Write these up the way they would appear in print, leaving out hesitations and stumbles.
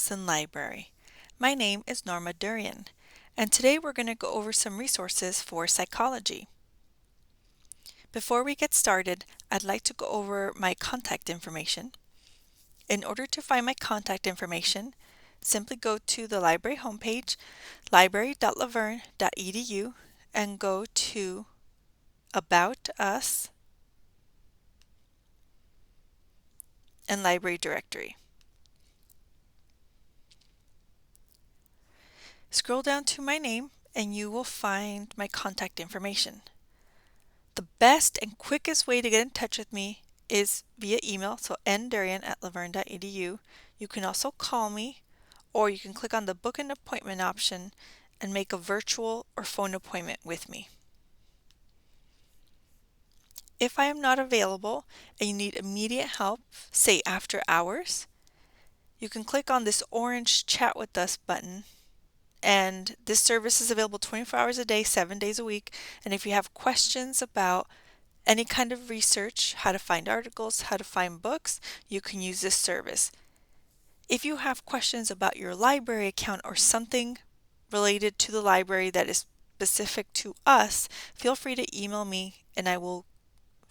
Rasmussen Library. My name is Norma Durian, and today we're going to go over some resources for psychology. Before we get started, I'd like to go over my contact information. In order to find my contact information, simply go to the library homepage, library.laverne.edu, and go to About Us and Library Directory. Scroll down to my name and you will find my contact information. The best and quickest way to get in touch with me is via email, so ndurian@laverne.edu. You can also call me, or you can click on the book an appointment option and make a virtual or phone appointment with me. If I am not available and you need immediate help, say after hours, you can click on this orange Chat with Us button, and this service is available 24 hours a day, 7 days a week. And if you have questions about any kind of research, how to find articles, how to find books, you can use this service. If you have questions about your library account or something related to the library that is specific to us, feel free to email me and I will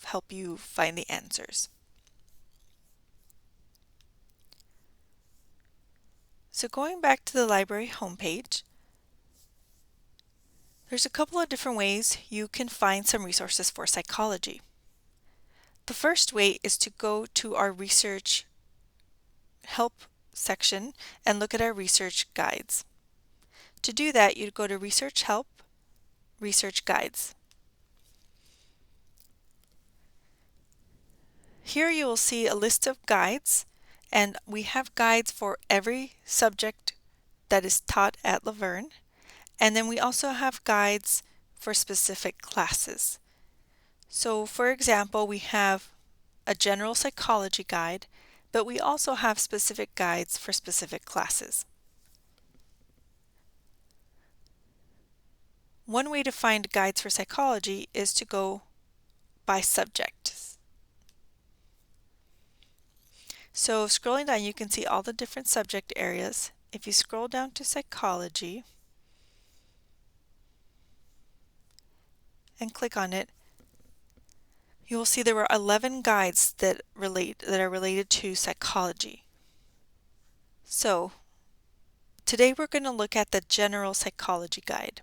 help you find the answers. So going back to the library homepage, there's a couple of different ways you can find some resources for psychology. The first way is to go to our research help section and look at our research guides. To do that, you'd go to Research Help, Research Guides. Here you will see a list of guides, and we have guides for every subject that is taught at Laverne. And then we also have guides for specific classes. So for example, we have a general psychology guide, but we also have specific guides for specific classes. One way to find guides for psychology is to go by subject. So scrolling down, you can see all the different subject areas. If you scroll down to psychology and click on it, you will see there were 11 guides that are related to psychology. So today we're going to look at the general psychology guide.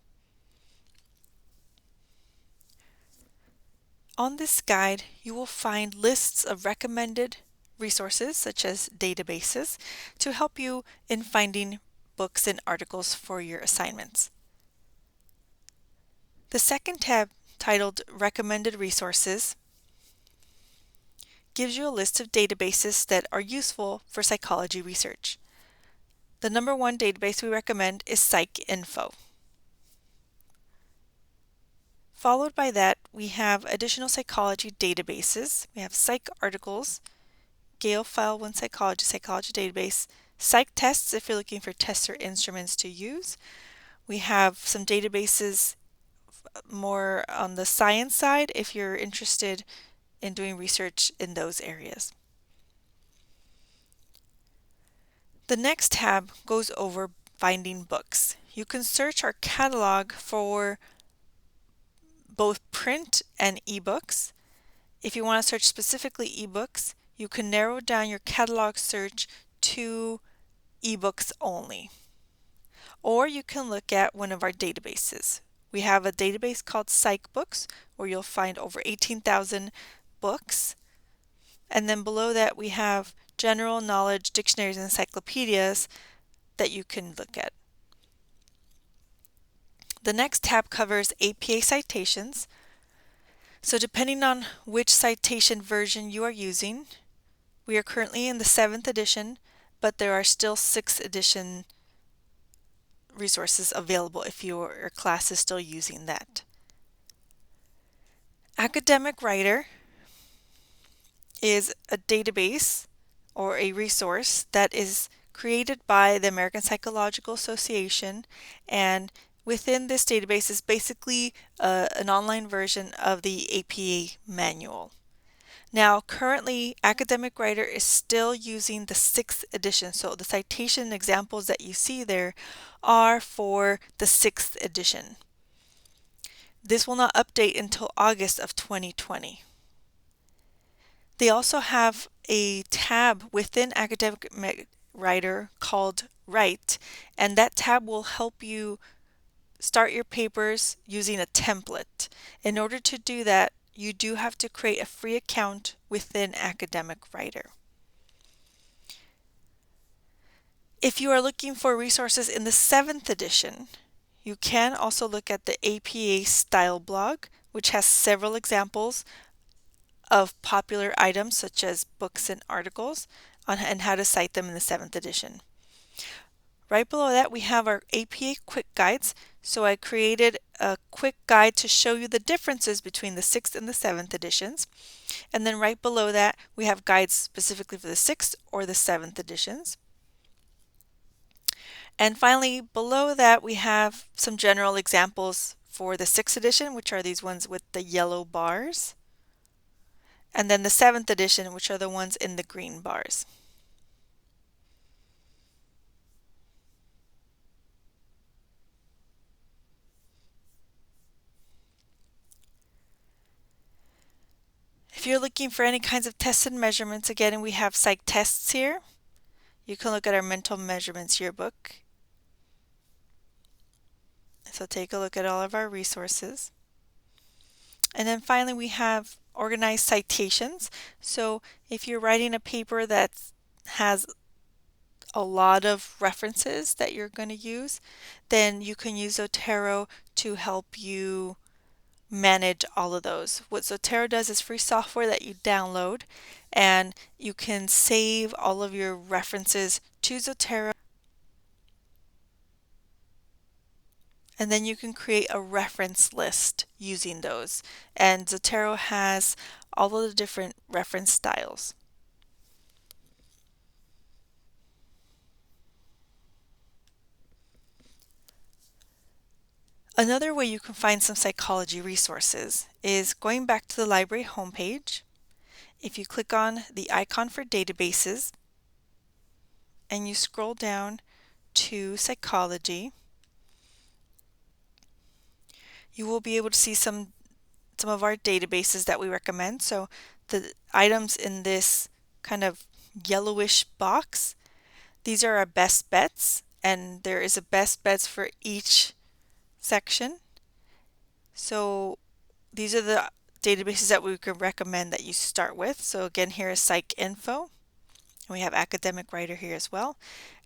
On this guide, you will find lists of recommended resources such as databases to help you in finding books and articles for your assignments. The second tab, titled Recommended Resources, gives you a list of databases that are useful for psychology research. The number one database we recommend is PsycInfo. Followed by that, we have additional psychology databases. We have PsycArticles, Gale File 1 Psychology Database, PsycTests if you're looking for tests or instruments to use. We have some databases more on the science side if you're interested in doing research in those areas. The next tab goes over finding books. You can search our catalog for both print and ebooks. If you want to search specifically ebooks, you can narrow down your catalog search to ebooks only. Or you can look at one of our databases. We have a database called PsycBooks where you'll find over 18,000 books. And then below that we have general knowledge dictionaries and encyclopedias that you can look at. The next tab covers APA citations. So depending on which citation version you are using, we are currently in the 7th edition, but there are still 6th edition resources available if your class is still using that. Academic Writer is a database or a resource that is created by the American Psychological Association, and within this database is basically an online version of the APA manual. Now, currently, Academic Writer is still using the 6th edition, so the citation examples that you see there are for the 6th edition. This will not update until August of 2020. They also have a tab within Academic Writer called Write, and that tab will help you start your papers using a template. In order to do that, you do have to create a free account within Academic Writer. If you are looking for resources in the 7th edition, you can also look at the APA Style blog, which has several examples of popular items such as books and articles and how to cite them in the 7th edition. Right below that we have our APA quick guides. So I created a quick guide to show you the differences between the 6th and the 7th editions. And then right below that we have guides specifically for the 6th or the 7th editions. And finally below that we have some general examples for the 6th edition, which are these ones with the yellow bars. And then the 7th edition, which are the ones in the green bars. If you're looking for any kinds of tests and measurements, again, we have psych tests here. You can look at our mental measurements yearbook. So take a look at all of our resources. And then finally we have organized citations. So if you're writing a paper that has a lot of references that you're going to use, then you can use Zotero to help you manage all of those. What Zotero does is free software that you download, and you can save all of your references to Zotero, and then you can create a reference list using those. And Zotero has all of the different reference styles. Another way you can find some psychology resources is going back to the library homepage. If you click on the icon for databases and you scroll down to psychology, you will be able to see some of our databases that we recommend. So the items in this kind of yellowish box, these are our best bets, and there is a best bets for each section. So these are the databases that we could recommend that you start with. So again, here is PsycInfo. We have Academic Writer here as well.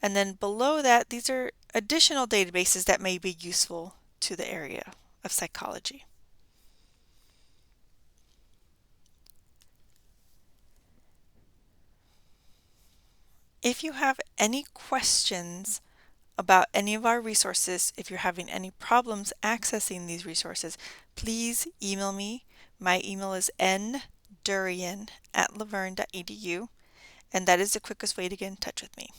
And then below that, these are additional databases that may be useful to the area of psychology. If you have any questions about any of our resources, if you're having any problems accessing these resources, please email me. My email is ndurian@laverne.edu, and that is the quickest way to get in touch with me.